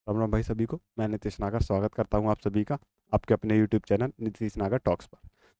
राम राम भाई सभी को। मैं नीतीश नागर स्वागत करता हूँ आप सभी का आपके अपने यूट्यूब चैनल नीतीश नागर टॉक्स पर।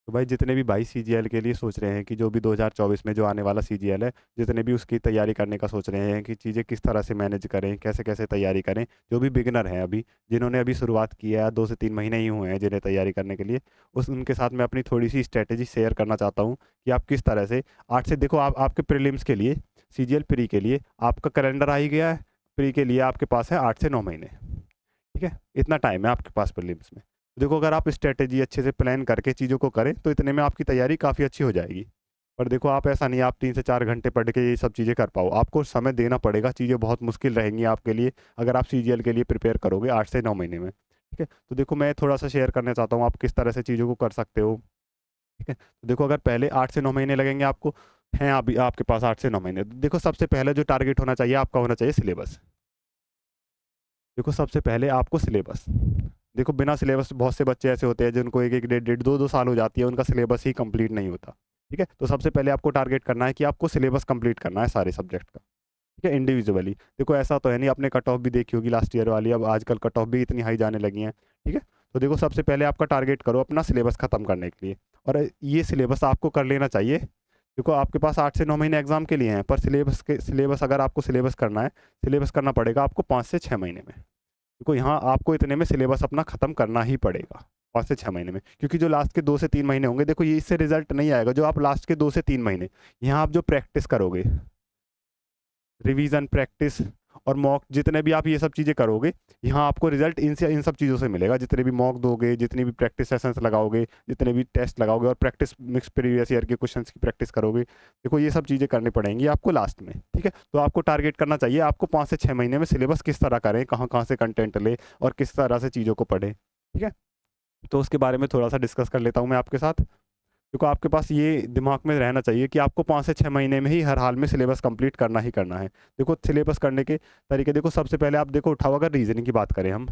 तो भाई जितने भी भाई सीजीएल के लिए सोच रहे हैं कि जो भी 2024 में जो आने वाला सीजीएल है, जितने भी उसकी तैयारी करने का सोच रहे हैं कि चीज़ें किस तरह से मैनेज करें, कैसे कैसे तैयारी करें, जो भी बिगिनर हैं अभी, जिन्होंने अभी शुरुआत की है, 2 से 3 महीने ही हुए हैं जिन्हें तैयारी करने के लिए, उस उनके साथ मैं अपनी थोड़ी सी स्ट्रैटेजी शेयर करना चाहता हूँ कि आप किस तरह से आज से देखो। आप आपके प्रीलिम्स के लिए, सीजीएल प्री के लिए आपका कैलेंडर आ ही गया है। प्री के लिए आपके पास है 8 से 9 महीने। ठीक है, इतना टाइम है आपके पास प्रीलिम्स में। देखो अगर आप स्ट्रेटेजी अच्छे से प्लान करके चीज़ों को करें तो इतने में आपकी तैयारी काफ़ी अच्छी हो जाएगी। पर देखो आप ऐसा नहीं, आप 3 से 4 घंटे पढ़ के ये सब चीज़ें कर पाओ, आपको समय देना पड़ेगा, चीज़ें बहुत मुश्किल रहेंगी आपके लिए अगर आप सीजीएल के लिए प्रिपेयर करोगे 8 से 9 महीने में। ठीक है, तो देखो मैं थोड़ा सा शेयर करना चाहता हूँ आप किस तरह से चीज़ों को कर सकते हो। ठीक है, तो देखो अगर पहले 8 से 9 महीने लगेंगे आपको, हैं अभी आपके पास 8 से 9 महीने, तो देखो सबसे पहले जो टारगेट होना चाहिए आपका होना चाहिए सिलेबस। देखो सबसे पहले आपको सिलेबस, देखो बिना सिलेबस बहुत से बच्चे ऐसे होते हैं जिनको एक एक डेढ़ डेढ़ दो दो साल हो जाती है, उनका सिलेबस ही कंप्लीट नहीं होता। ठीक है, तो सबसे पहले आपको टारगेट करना है कि आपको सिलेबस कंप्लीट करना है सारे सब्जेक्ट का। ठीक है, इंडिविजुअली देखो ऐसा तो है नहीं, आपने कट ऑफ भी देखी होगी लास्ट ईयर वाली, अब आजकल कट ऑफ भी इतनी हाई जाने लगी हैं। ठीक है, तो देखो सबसे पहले आपका टारगेट करो अपना सिलेबस खत्म करने के लिए, और ये सिलेबस आपको कर लेना चाहिए। देखो आपके पास 8 से 9 महीने एग्जाम के लिए हैं, पर सिलेबस अगर आपको सिलेबस करना है, सिलेबस करना पड़ेगा आपको 5 से 6 महीने में। देखो यहाँ आपको इतने में सिलेबस अपना खत्म करना ही पड़ेगा 5 से 6 महीने में, क्योंकि जो लास्ट के 2 से 3 महीने होंगे, देखो ये इससे रिजल्ट नहीं आएगा। जो आप लास्ट के 2 से 3 महीने यहाँ आप जो प्रैक्टिस करोगे, रिवीजन प्रैक्टिस और मॉक, जितने भी आप ये सब चीज़ें करोगे, यहाँ आपको रिजल्ट इनसे इन सब चीज़ों से मिलेगा। जितने भी मॉक दोगे, जितनी भी प्रैक्टिस सेशंस लगाओगे, जितने भी टेस्ट लगाओगे, और प्रैक्टिस मिक्स प्रीवियस ईयर के क्वेश्चंस की प्रैक्टिस करोगे, देखो ये सब चीज़ें करनी पड़ेंगी आपको लास्ट में। ठीक है, तो आपको टारगेट करना चाहिए आपको 5 से 6 महीने में सिलेबस किस तरह करें, कहाँ कहाँ से कंटेंट ले और किस तरह से चीज़ों को पढ़ें। ठीक है, तो उसके बारे में थोड़ा सा डिस्कस कर लेता हूँ मैं आपके साथ। देखो आपके पास ये दिमाग में रहना चाहिए कि आपको 5 से 6 महीने में ही हर हाल में सिलेबस कंप्लीट करना ही करना है। देखो सिलेबस करने के तरीके, देखो सबसे पहले आप देखो उठाओ, अगर रीजनिंग की बात करें हम,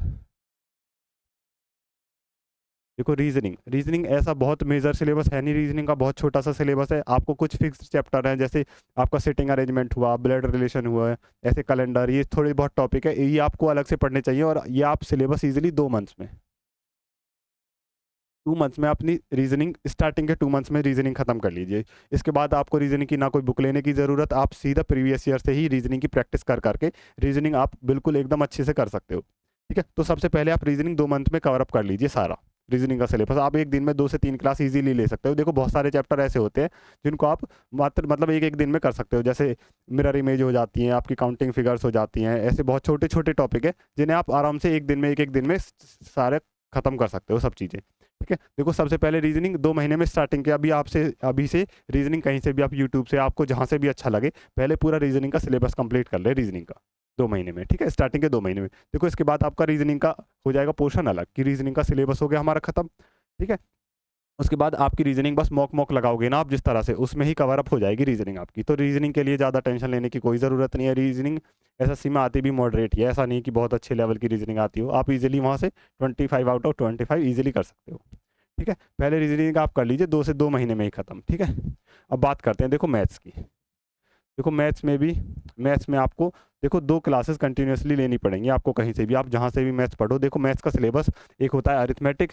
देखो रीजनिंग रीजनिंग ऐसा बहुत मेजर सिलेबस है नहीं, रीजनिंग का बहुत छोटा सा सिलेबस है। आपको कुछ फिक्स चैप्टर हैं, जैसे आपका सिटिंग अरेंजमेंट हुआ, ब्लड रिलेशन हुआ है, ऐसे कैलेंडर, ये थोड़े बहुत टॉपिक है, ये आपको अलग से पढ़ने चाहिए, और ये आप सिलेबस इजीली 2 मंथ्स में, 2 मंथ्स में अपनी रीजनिंग, स्टार्टिंग के 2 मंथ्स में रीजनिंग खत्म कर लीजिए। इसके बाद आपको रीजनिंग की ना कोई बुक लेने की ज़रूरत, आप सीधा प्रीवियस ईयर से ही रीजनिंग की प्रैक्टिस कर करके रीजनिंग आप बिल्कुल एकदम अच्छे से कर सकते हो। ठीक है, तो सबसे पहले आप रीजनिंग 2 मंथ में कवर अप कर लीजिए सारा। रीजनिंग का सिलेबस आप एक दिन में 2 से 3 क्लास इजीली ले सकते हो। देखो बहुत सारे चैप्टर ऐसे होते हैं जिनको आप मात्र मतलब एक एक दिन में कर सकते हो, जैसे मिरर इमेज हो जाती हैं, आपकी काउंटिंग फिगर्स हो जाती हैं, ऐसे बहुत छोटे छोटे टॉपिक है जिन्हें आप आराम से एक दिन में, एक एक दिन में सारे खत्म कर सकते हो सब चीज़ें। ठीक है, देखो सबसे पहले रीजनिंग 2 महीने में स्टार्टिंग के, अभी से रीजनिंग कहीं से भी आप यूट्यूब से, आपको जहाँ से भी अच्छा लगे, पहले पूरा रीजनिंग का सिलेबस कंप्लीट कर ले रीजनिंग का 2 महीने में। ठीक है, स्टार्टिंग के 2 महीने में। देखो इसके बाद आपका रीजनिंग का हो जाएगा पोर्शन अलग, कि रीजनिंग का सिलेबस हो गया हमारा खत्म। ठीक है, उसके बाद आपकी रीजनिंग बस मॉक मॉक लगाओगे ना आप जिस तरह से, उसमें ही कवर अप हो जाएगी रीजनिंग आपकी। तो रीजनिंग के लिए ज़्यादा टेंशन लेने की कोई ज़रूरत नहीं है। रीजनिंग एसएससी में आती भी मॉडरेट ही है, ऐसा नहीं कि बहुत अच्छे लेवल की रीजनिंग आती हो। आप इजीली वहाँ से 25 आउट ऑफ 25 इजीली कर सकते हो। ठीक है, पहले रीजनिंग आप कर लीजिए 2 से 2 महीने में ही खत्म। ठीक है, अब बात करते हैं देखो मैथ्स की। देखो मैथ्स में आपको देखो 2 क्लासेस कंटिन्यूसली लेनी पड़ेंगी आपको, कहीं से भी आप जहाँ से भी मैथ्स पढ़ो। देखो मैथ्स का सिलेबस, एक होता है अरिथमेटिक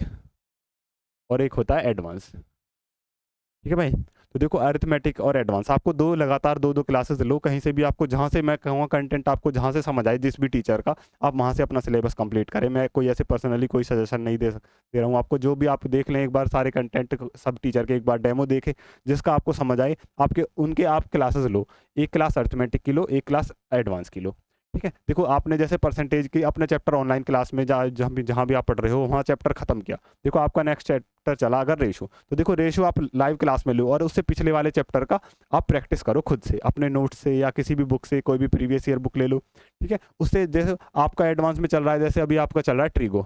और एक होता है एडवांस। ठीक है भाई, तो देखो अरिथमेटिक और एडवांस आपको दो लगातार दो क्लासेस लो कहीं से भी, आपको जहाँ से, मैं कहूँगा कंटेंट आपको जहाँ से समझ आए जिस भी टीचर का, आप वहाँ से अपना सिलेबस कंप्लीट करें। मैं कोई ऐसे पर्सनली कोई सजेशन नहीं दे रहा हूँ आपको, जो भी आप देख लें एक बार सारे कंटेंट सब टीचर के, एक बार डेमो देखें, जिसका आपको समझ आए आपके उनके आप क्लासेस लो। एक क्लास अरिथमेटिक की लो, एक क्लास एडवांस की लो। ठीक है, देखो आपने जैसे परसेंटेज की अपने चैप्टर ऑनलाइन क्लास में जहाँ भी आप पढ़ रहे हो वहाँ चैप्टर खत्म किया, देखो आपका नेक्स्ट चैप्टर चला अगर रेशो, तो देखो रेशो आप लाइव क्लास में लो, और उससे पिछले वाले चैप्टर का आप प्रैक्टिस करो खुद से अपने नोट्स से, या किसी भी बुक से, कोई भी प्रीवियस ईयर बुक ले लो। ठीक है, उससे जैसे आपका एडवांस में चल रहा है, जैसे अभी आपका चल रहा है ट्रिगो,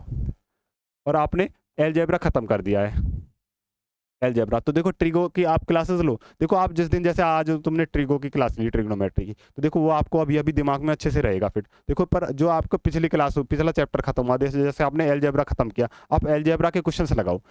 और आपने एलजेब्रा खत्म कर दिया है, एलजेब्रा, तो देखो ट्रिगो की आप क्लासेस लो। देखो आप जिस दिन, जैसे आज तुमने ट्रिगो की क्लास ली, ट्रिग्नोमेट्री की, तो देखो वो आपको अभी अभी दिमाग में अच्छे से रहेगा फिट। देखो पर जो आपको पिछली क्लास, पिछला चैप्टर खत्म हुआ, जैसे जैसे आपने एलजेब्रा खत्म किया, आप एलजेब्रा के क्वेश्चंस लगाओ,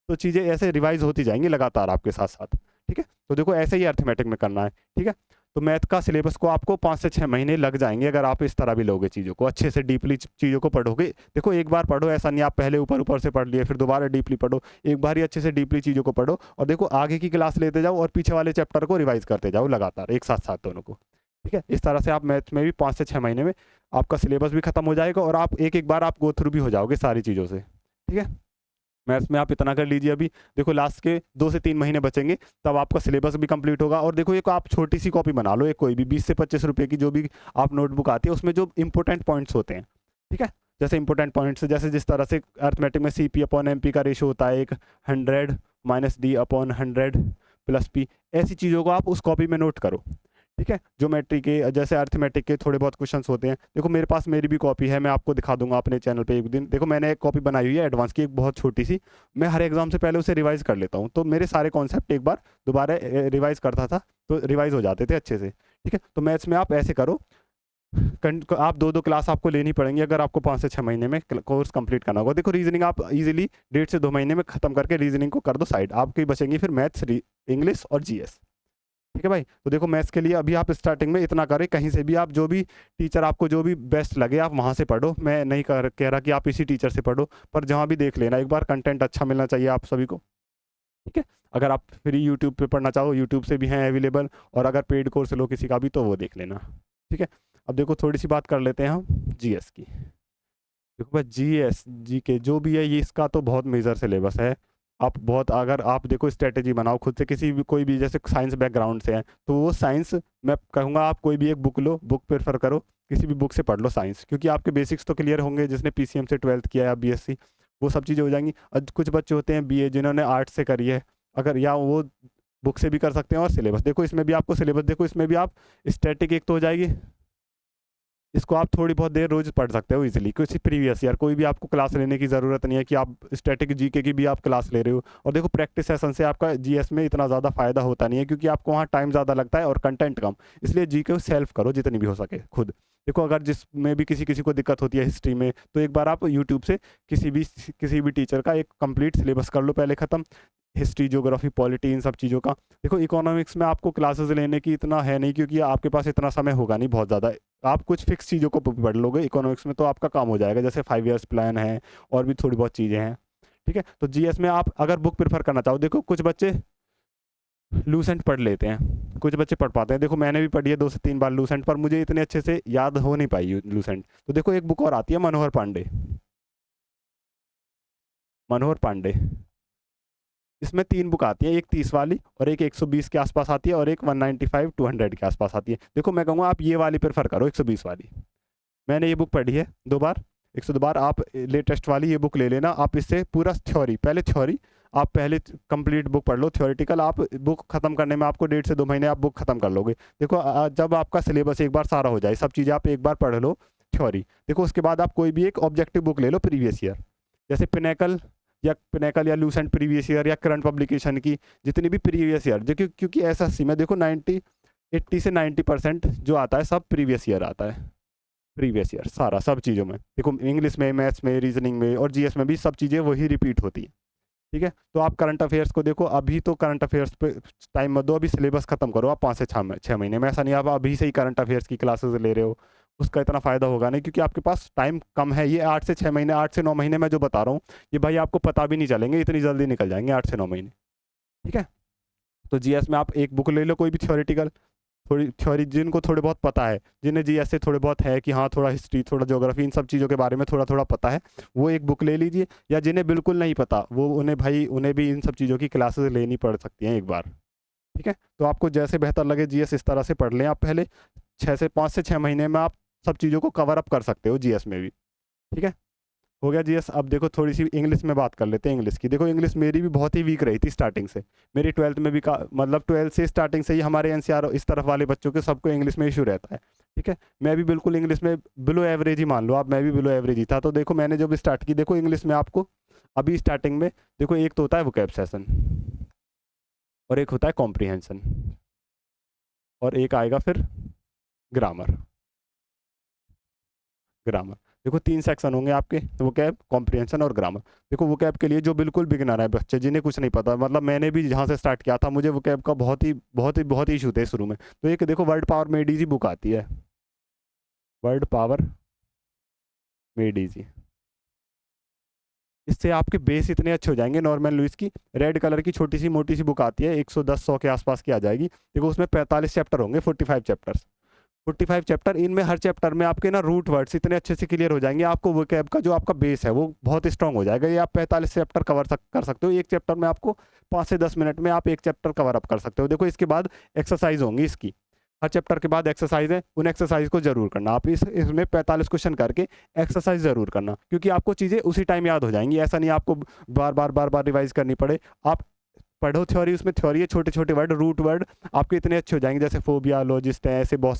तो चीज़ें ऐसे रिवाइज होती जाएंगी लगातार आपके साथ साथ। ठीक है, तो देखो ऐसे ही अर्थमेटिक में करना है। ठीक है, तो मैथ का सिलेबस को आपको 5 से 6 महीने लग जाएंगे अगर आप इस तरह भी लोगे चीज़ों को, अच्छे से डीपली चीज़ों को पढ़ोगे। देखो एक बार पढ़ो, ऐसा नहीं आप पहले ऊपर ऊपर से पढ़ लिए फिर दोबारा डीपली पढ़ो, एक बार ही अच्छे से डीपली चीज़ों को पढ़ो और देखो आगे की क्लास लेते जाओ और पीछे वाले चैप्टर को रिवाइज करते जाओ लगातार एक साथ साथ दोनों को। ठीक है, इस तरह से आप मैथ में भी 5 से 6 महीने में आपका सिलेबस भी खत्म हो जाएगा और आप एक एक बार आप गो थ्रू भी हो जाओगे सारी चीज़ों से। ठीक है, मैथ्स में आप इतना कर लीजिए अभी। देखो लास्ट के 2 से 3 महीने बचेंगे, तब आपका सिलेबस भी कंप्लीट होगा। और देखो एक आप छोटी सी कॉपी बना लो, एक कोई भी 20 से 25 रुपए की जो भी आप नोटबुक आती है, उसमें जो इंपॉर्टेंट पॉइंट्स होते हैं, ठीक है, जैसे इंपॉर्टेंट पॉइंट्स जैसे जिस तरह से अर्थमेटिक में C P upon M P का रेशो होता है, एक 100 minus D upon 100 plus P, ऐसी चीज़ों को आप उस कॉपी में नोट करो। ठीक है, ज्योमेट्री के जैसे अर्थमेटिक के थोड़े बहुत क्वेश्चंस होते हैं। देखो मेरे पास मेरी भी कॉपी है, मैं आपको दिखा दूंगा अपने चैनल पे एक दिन। देखो मैंने एक कॉपी बनाई हुई है एडवांस की, एक बहुत छोटी सी। मैं हर एग्जाम से पहले उसे रिवाइज कर लेता हूँ, तो मेरे सारे कॉन्सेप्ट एक बार दोबारा रिवाइज करता था तो रिवाइज हो जाते थे अच्छे से। ठीक है, तो मैथ्स में आप ऐसे करो, आप 2-2 क्लास आपको लेनी पड़ेंगी अगर आपको 5 से 6 महीने में कोर्स कंप्लीट करना होगा। देखो रीजनिंग आप इजीली 1.5 से 2 महीने में खत्म करके रीजनिंग को कर दो साइड, आपकी बचेंगी फिर मैथ्स, इंग्लिश और जीएस। ठीक है भाई, तो देखो मैथ्स के लिए अभी आप स्टार्टिंग में इतना करें, कहीं से भी आप जो भी टीचर आपको जो भी बेस्ट लगे आप वहाँ से पढ़ो। मैं नहीं कह रहा कि आप इसी टीचर से पढ़ो, पर जहाँ भी देख लेना एक बार, कंटेंट अच्छा मिलना चाहिए आप सभी को। ठीक है, अगर आप फ्री यूट्यूब पे पढ़ना चाहो, यूट्यूब से भी हैं अवेलेबल, और अगर पेड कोर्स लो किसी का भी तो वो देख लेना। ठीक है, अब देखो थोड़ी सी बात कर लेते हैं हम जीएस की। देखो भाई जीएस जी के जो भी है ये इसका तो बहुत मेजर सिलेबस है। आप बहुत, अगर आप देखो स्ट्रेटेजी बनाओ खुद से, किसी भी कोई भी जैसे साइंस बैकग्राउंड से है तो वो साइंस, मैं कहूँगा आप कोई भी एक बुक लो, बुक प्रेफर करो, किसी भी बुक से पढ़ लो साइंस, क्योंकि आपके बेसिक्स तो क्लियर होंगे। जिसने पीसीएम से 12th किया या बीएससी, वो सब चीज़ें हो जाएंगी। कुछ बच्चे होते हैं बीए जिन्होंने आर्ट से करी है, अगर या वो बुक से भी कर सकते हैं। और सिलेबस देखो, इसमें भी आपको सिलेबस देखो, इसमें भी आप स्टैटिक एक तो हो जाएगी, इसको आप थोड़ी बहुत देर रोज पढ़ सकते हो इजीली, किसी प्रीवियस ईयर कोई भी आपको क्लास लेने की ज़रूरत नहीं है कि आप स्टैटिक जीके की भी आप क्लास ले रहे हो। और देखो प्रैक्टिस सेशन से आपका जीएस में इतना ज़्यादा फायदा होता नहीं है, क्योंकि आपको वहाँ टाइम ज़्यादा लगता है और कंटेंट कम, इसलिए जीके को सेल्फ करो जितनी भी हो सके खुद। देखो अगर जिसमें भी किसी किसी को दिक्कत होती है हिस्ट्री में, तो एक बार आप यूट्यूब से किसी भी टीचर का एक कंप्लीट सिलेबस कर लो पहले ख़त्म, हिस्ट्री, ज्योग्राफी, पॉलिटी, इन सब चीज़ों का। देखो इकोनॉमिक्स में आपको क्लासेस लेने की इतना है नहीं, क्योंकि आपके पास इतना समय होगा नहीं बहुत ज़्यादा। आप कुछ फिक्स चीज़ों को पढ़ लोगे इकोनॉमिक्स में तो आपका काम हो जाएगा, जैसे 5 ईयर्स प्लान है और भी थोड़ी बहुत चीज़ें हैं। ठीक है, तो जीएस में आप अगर बुक प्रेफर करना चाहो, देखो कुछ बच्चे लूसेंट पढ़ लेते हैं, कुछ बच्चे पढ़ पाते हैं। देखो मैंने भी पढ़ी है 2 से 3 बार लूसेंट, पर मुझे इतने अच्छे से याद हो नहीं पाई लूसेंट। तो देखो एक बुक और आती है मनोहर पांडे, मनोहर पांडे, इसमें 3 बुक आती है, एक 30 वाली और एक 120 के आसपास आती है और एक 195 200 के आसपास आती है। देखो मैं कहूँगा आप ये वाली प्रेफर करो, 120 वाली। मैंने ये बुक पढ़ी है 2 बार, 102 बार। आप लेटेस्ट वाली ये बुक ले लेना, आप इससे पूरा थ्योरी, पहले थ्योरी आप पहले कंप्लीट बुक पढ़ लो, थ्योरेटिकल आप बुक खत्म करने में आपको 1.5 से 2 महीने आप बुक खत्म कर लोगे। देखो जब आपका सिलेबस एक बार सारा हो जाए, सब चीज़ें आप एक बार पढ़ लो थ्योरी, देखो उसके बाद आप कोई भी एक ऑब्जेक्टिव बुक ले लो प्रीवियस ईयर, जैसे पिनेकल या लूसेंट प्रीवियस ईयर या करंट पब्लिकेशन की जितनी भी प्रीवियस ईयर, देखो क्योंकि एसएससी में देखो 80 से 90% जो आता है सब प्रीवियस ईयर आता है, प्रीवियस ईयर सारा सब चीज़ों में। देखो इंग्लिश में, मैथ्स में, रीजनिंग में और जीएस में भी सब चीज़ें वही रिपीट होती हैं। ठीक है, तो आप करंट अफेयर्स को देखो, अभी तो करंट अफेयर्स पे टाइम मत दो, अभी सिलेबस खत्म करो आप 5 से 6 महीने में। ऐसा नहीं आप अभी से ही करंट अफेयर्स की क्लासेस ले रहे हो, उसका इतना फ़ायदा होगा नहीं, क्योंकि आपके पास टाइम कम है। ये 8 से 6 महीने, 8 से 9 महीने मैं जो बता रहा हूँ, ये भाई आपको पता भी नहीं चलेंगे, इतनी जल्दी निकल जाएंगे 8 से 9 महीने। ठीक है, तो जीएस में आप एक बुक ले लो कोई भी थ्योरेटिकल, थोड़ी थ्योरी जिनको थोड़े बहुत पता है, जिन्हें जीएस से थोड़े बहुत है कि हाँ थोड़ा हिस्ट्री, थोड़ा ज्योग्राफी, इन सब चीज़ों के बारे में थोड़ा थोड़ा पता है, वो एक बुक ले लीजिए। या जिन्हें बिल्कुल नहीं पता, वो उन्हें भी इन सब चीज़ों की क्लासेस लेनी पड़ सकती हैं एक बार। ठीक है, तो आपको जैसे बेहतर लगे जीएस इस तरह से पढ़ लें आप पहले। 5 से 6 महीने में आप सब चीज़ों को कवर अप कर सकते हो जीएस में भी। ठीक है, हो गया जीएस। अब देखो थोड़ी सी इंग्लिश में बात कर लेते हैं। इंग्लिश की देखो, इंग्लिश मेरी भी बहुत ही वीक रही थी स्टार्टिंग से। मेरी 12th में भी मतलब 12th से स्टार्टिंग से ही हमारे एनसीआर इस तरफ वाले बच्चों के सबको इंग्लिश में इशू रहता है। ठीक है, मैं भी बिल्कुल इंग्लिश में बिलो एवरेज ही मान लो आप, मैं भी बिलो एवरेज ही था। तो देखो मैंने जब स्टार्ट की, देखो इंग्लिश में आपको अभी स्टार्टिंग में देखो एक तो होता है वोकैब सेशन, और एक होता है कॉम्प्रीहेंशन, और एक आएगा फिर ग्रामर। ग्रामर देखो 3 सेक्शन होंगे आपके, वोकैब, कॉम्प्रिहेंशन और ग्रामर। देखो वोकैब के लिए जो बिल्कुल बिगिनर है बच्चे, जिन्हें कुछ नहीं पता, मतलब मैंने भी जहाँ से स्टार्ट किया था, मुझे वोकैब का बहुत ही इशू थे शुरू में। तो एक देखो word power made easy book आती है, वर्ड पावर मेड इजी, इससे आपके बेस इतने अच्छे हो जाएंगे। नॉर्मन लुइस की रेड कलर की छोटी सी मोटी सी बुक आती है, 110-100 के आसपास की आ जाएगी। देखो उसमें 45 चैप्टर होंगे, 45 चैप्टर्स, 45 चैप्टर। इनमें हर चैप्टर में आपके ना रूट वर्ड्स इतने अच्छे से क्लियर हो जाएंगे, आपको वोकैब का जो आपका बेस है वो बहुत स्ट्रांग हो जाएगा। ये आप 45 चैप्टर कर सकते हो। एक चैप्टर में आपको 5 से 10 मिनट में आप एक चैप्टर कवर अप कर सकते हो। देखो इसके बाद एक्सरसाइज होंगी इसकी, हर चैप्टर के बाद एक्सरसाइज है, उन एक्सरसाइज को जरूर करना। आप इसमें 45 क्वेश्चन करके एक्सरसाइज जरूर करना, क्योंकि आपको चीज़ें उसी टाइम याद हो जाएंगी। ऐसा नहीं आपको बार बार रिवाइज करनी पड़े। आप पढ़ो थ्योरी, उसमें थ्योरी है, छोटे छोटे वर्ड, रूट वर्ड आपके इतने अच्छे हो जाएंगे, जैसे फोबिया, लॉजिस्ट है, ऐसे बहुत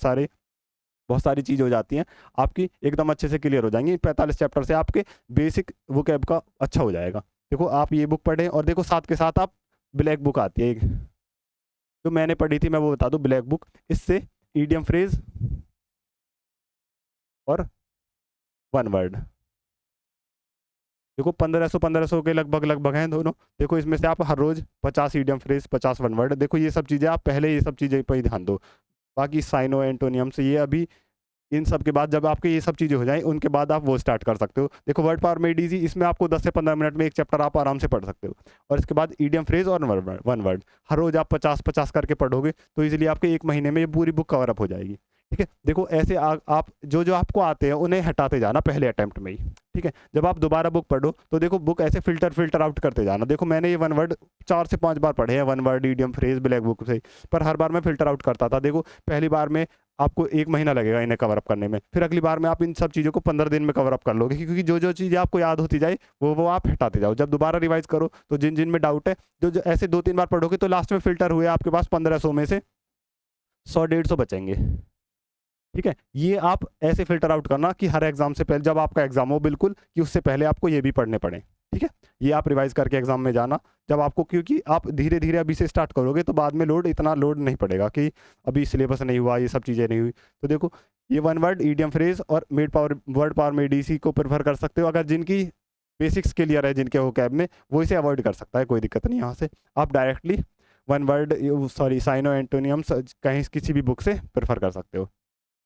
सारी चीज़ हो जाती हैं आपकी, एकदम अच्छे से क्लियर हो जाएंगी। 45 चैप्टर से आपके बेसिक वोकैब का अच्छा हो जाएगा। देखो आप ये बुक पढ़ें, और देखो साथ के साथ आप ब्लैक बुक आती है एक, जो मैंने पढ़ी थी, मैं वो बता दूं, ब्लैक बुक। इससे ईडियम फ्रेज और वन वर्ड, देखो 1500 के लगभग हैं दोनों। देखो इसमें से आप हर रोज 50 ईडियम फ्रेज, 50 वन वर्ड। देखो ये सब चीज़ें आप पहले ये सब चीज़ें पर ही ध्यान दो। बाकी साइनो एंटोनियम से ये अभी, इन सब के बाद जब आपके ये सब चीज़ें हो जाएं, उनके बाद आप वो स्टार्ट कर सकते हो। देखो वर्ड पावर मेड इजी, इसमें आपको 10 से 15 मिनट में एक चैप्टर आप आराम से पढ़ सकते हो। और इसके बाद ईडियम फ्रेज और वन वर्ड हर रोज आप 50-50 करके पढ़ोगे, तो इजीली आपके एक महीने में ये पूरी बुक कवर अप हो जाएगी। ठीक है, देखो ऐसे आप जो जो आपको आते हैं उन्हें हटाते जाना पहले अटेम्प्ट में ही। ठीक है, जब आप दोबारा बुक पढ़ो तो देखो बुक ऐसे फिल्टर आउट करते जाना। देखो मैंने ये वन वर्ड 4 से 5 बार पढ़े हैं, one word, idiom phrase, black book से, पर हर बार मैं फिल्टर आउट करता था। देखो पहली बार में आपको 1 महीना लगेगा इन्हें कवर अप करने में, फिर अगली बार में आप इन सब चीज़ों को 15 दिन में कवर अप कर लोगे, क्योंकि जो जो चीज़ें आपको याद होती जाए वो आप हटाते जाओ। जब दोबारा रिवाइज करो तो जिन जिन में डाउट है, जो ऐसे 2-3 बार पढ़ोगे तो लास्ट में फिल्टर हुए आपके पास 1500 में से 100-150 बचेंगे। ठीक है, ये आप ऐसे फिल्टर आउट करना कि हर एग्जाम से पहले, जब आपका एग्जाम हो बिल्कुल, कि उससे पहले आपको ये भी पढ़ने पड़े। ठीक है, ये आप रिवाइज करके एग्जाम में जाना जब आपको, क्योंकि आप धीरे धीरे अभी से स्टार्ट करोगे तो बाद में इतना लोड नहीं पड़ेगा कि अभी सिलेबस नहीं हुआ, ये सब चीज़ें नहीं हुई। तो देखो ये वन वर्ड, ईडियम फ्रेज और वर्ड पावर में डीसी को प्रेफर कर सकते हो। अगर जिनकी बेसिक्स क्लियर है, जिनके वो कैब में, वो इसे अवॉइड कर सकता है, कोई दिक्कत नहीं। यहाँ से आप directly one word, sorry, syno antonym कहीं किसी भी बुक से प्रेफर कर सकते हो।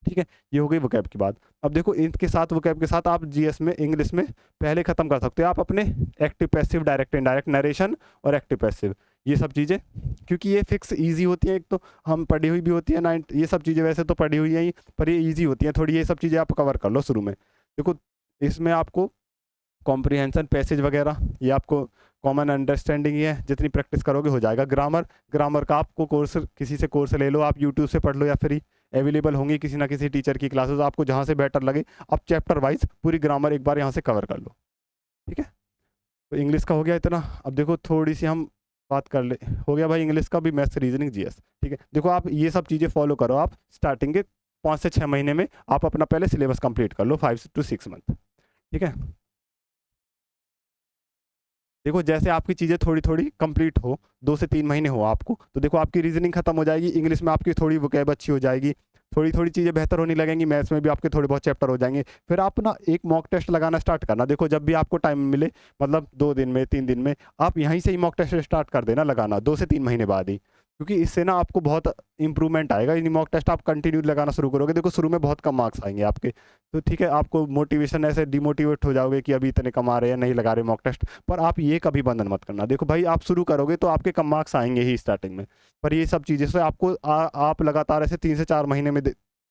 ठीक है, ये हो गई वोकैब की बात। अब देखो इनके साथ, वोकैब के साथ आप जीएस में, इंग्लिश में पहले ख़त्म कर सकते हो आप अपने active passive, direct indirect, narration और एक्टिव पैसिव, ये सब चीज़ें, क्योंकि ये फिक्स इजी होती है। एक तो हम पढ़ी हुई भी होती है, 9 ये सब चीज़ें वैसे तो पढ़ी हुई हैं ही, पर ये ईजी होती हैं थोड़ी। ये सब चीज़ें आप कवर कर लो शुरू में। देखो इसमें आपको कॉम्प्रिहेंशन, पैसेज वगैरह, ये आपको कॉमन अंडरस्टैंडिंग ही है, जितनी प्रैक्टिस करोगे हो जाएगा। ग्रामर का आपको कोर्स, किसी से कोर्स ले लो, आप यूट्यूब से पढ़ लो, या फ्री अवेलेबल होंगी किसी ना किसी टीचर की क्लासेस, आपको जहाँ से बेटर लगे आप चैप्टर वाइज पूरी ग्रामर एक बार यहाँ से कवर कर लो। ठीक है, तो इंग्लिश का हो गया इतना। अब देखो थोड़ी सी हम बात कर ले, हो गया भाई इंग्लिश का भी, मैथ्स, रीजनिंग, जीएस। ठीक है, देखो आप ये सब चीज़ें फॉलो करो। आप स्टार्टिंग के 5 से 6 महीने में आप अपना पहले सिलेबस कंप्लीट कर लो, 5 to 6 मंथ। ठीक है, देखो जैसे आपकी चीज़ें थोड़ी थोड़ी कंप्लीट हो, 2 से 3 महीने हो आपको, तो देखो आपकी रीजनिंग खत्म हो जाएगी, इंग्लिश में आपकी थोड़ी वोकैब अच्छी हो जाएगी, थोड़ी थोड़ी चीज़ें बेहतर होने लगेंगी, मैथ्स में भी आपके थोड़े बहुत चैप्टर हो जाएंगे। फिर आप ना एक मॉक टेस्ट लगाना स्टार्ट करना। देखो जब भी आपको टाइम मिले, मतलब 2 दिन में, 3 दिन में, आप यहीं से ही मॉक टेस्ट स्टार्ट कर देना लगाना, 2 से 3 महीने बाद ही, क्योंकि इससे ना आपको बहुत इंप्रूवमेंट आएगा। इन मॉक टेस्ट आप कंटिन्यू लगाना शुरू करोगे, देखो शुरू में बहुत कम मार्क्स आएंगे आपके, तो ठीक है, आपको मोटिवेशन, ऐसे डिमोटिवेट हो जाओगे कि अभी इतने कम आ रहे हैं, नहीं लगा रहे मॉक टेस्ट। पर आप ये कभी बंधन मत करना। देखो भाई आप शुरू करोगे तो आपके कम मार्क्स आएंगे ही स्टार्टिंग में, पर ये सब चीज़ें से आपको आप लगातार ऐसे 3 से 4 महीने में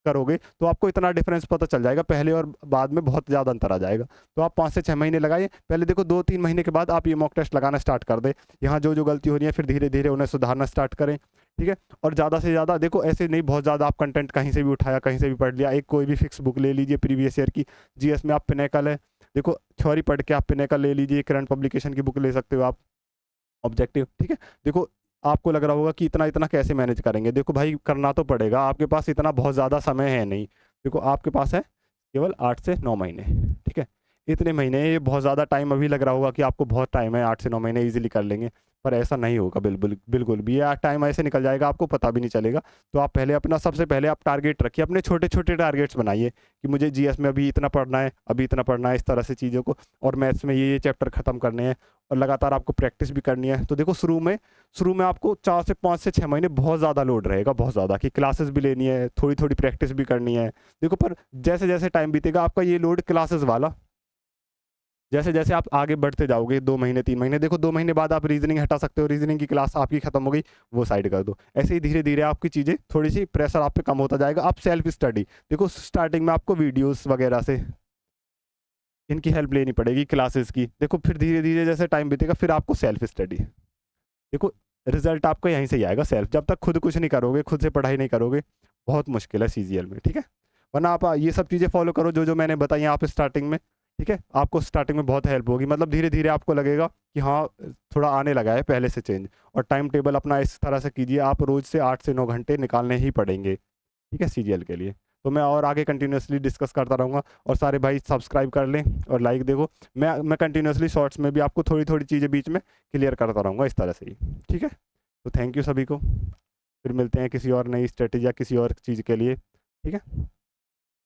करोगे तो आपको इतना डिफरेंस पता चल जाएगा, पहले और बाद में बहुत ज़्यादा अंतर आ जाएगा। तो आप 5 से 6 महीने लगाइए पहले। देखो 2-3 महीने के बाद आप ये मॉक टेस्ट लगाना स्टार्ट कर दें, यहाँ जो जो गलती हो रही है फिर धीरे धीरे उन्हें सुधारना स्टार्ट करें। ठीक है, और ज़्यादा से ज़्यादा देखो ऐसे नहीं, बहुत ज़्यादा आप कंटेंट कहीं से भी उठाया, कहीं से भी पढ़ लिया, एक कोई भी फिक्स बुक ले लीजिए प्रीवियस ईयर की। जीएस में आप पिनेकल है, देखो थ्योरी पढ़ के आप पिनेकल ले लीजिए, करंट पब्लिकेशन की बुक ले सकते हो आप, ऑब्जेक्टिव। ठीक है, देखो आपको लग रहा होगा कि इतना इतना कैसे मैनेज करेंगे, देखो भाई करना तो पड़ेगा, आपके पास इतना बहुत ज़्यादा समय है नहीं। देखो आपके पास है केवल 8 से 9 महीने। ठीक है, इतने महीने, ये बहुत ज़्यादा टाइम अभी लग रहा होगा कि आपको बहुत टाइम है, 8 से 9 महीने ईज़िली कर लेंगे, पर ऐसा नहीं होगा बिल्कुल बिल्कुल भी। ये टाइम ऐसे निकल जाएगा, आपको पता भी नहीं चलेगा। तो आप पहले अपना, सबसे पहले आप टारगेट रखिए, अपने छोटे-छोटे टारगेट्स बनाइए कि मुझे जीएस में अभी इतना पढ़ना है, अभी इतना पढ़ना है, इस तरह से चीज़ों को, और मैथ्स में ये चैप्टर खत्म करने हैं, और लगातार आपको प्रैक्टिस भी करनी है। तो देखो शुरू में आपको 4 से 5 से 6 महीने बहुत ज़्यादा लोड रहेगा, बहुत ज़्यादा, कि क्लासेस भी लेनी है, थोड़ी-थोड़ी प्रैक्टिस भी करनी है। देखो, पर जैसे-जैसे टाइम बीतेगा आपका ये लोड क्लासेस वाला, जैसे-जैसे आप आगे बढ़ते जाओगे, 2 महीने, 3 महीने, देखो 2 महीने बाद आप रीज़निंग हटा सकते हो, रीज़निंग की क्लास आपकी खत्म हो गई, वो साइड कर दो। ऐसे ही धीरे-धीरे आपकी चीज़ें, थोड़ी-सी प्रेशर आप पे कम होता जाएगा। आप सेल्फ स्टडी, देखो स्टार्टिंग में आपको वीडियोज़ वगैरह से इनकी हेल्प लेनी पड़ेगी, क्लासेस की। देखो फिर धीरे-धीरे जैसे टाइम बीतेगा, फिर आपको सेल्फ स्टडी। देखो, रिज़ल्ट आपका यहीं से ही आएगा सेल्फ, जब तक खुद कुछ नहीं करोगे, खुद से पढ़ाई नहीं करोगे, बहुत मुश्किल है सीजीएल में, ठीक है? वरना आप ये सब चीज़ें फ़ॉलो करो जो मैंने बताई हैं आप स्टार्टिंग में, ठीक है? आपको स्टार्टिंग में बहुत हेल्प होगी, मतलब धीरे-धीरे आपको लगेगा कि हाँ, थोड़ा आने लगा है पहले से चेंज। और टाइम टेबल अपना इस तरह से कीजिए, आप रोज़ से 8 से 9 घंटे निकालने ही पड़ेंगे, ठीक है, सीजीएल के लिए। तो मैं और आगे कंटिन्यूअसली डिस्कस करता रहूँगा, और सारे भाई सब्सक्राइब कर लें और लाइक देखो। मैं कंटिन्यूअसली शॉर्ट्स में भी आपको थोड़ी-थोड़ी चीज़ें बीच में क्लियर करता रहूँगा इस तरह से ही, ठीक है? तो थैंक यू सभी को। फिर मिलते हैं किसी और नई स्ट्रैटेजी या किसी और चीज़ के लिए, ठीक है?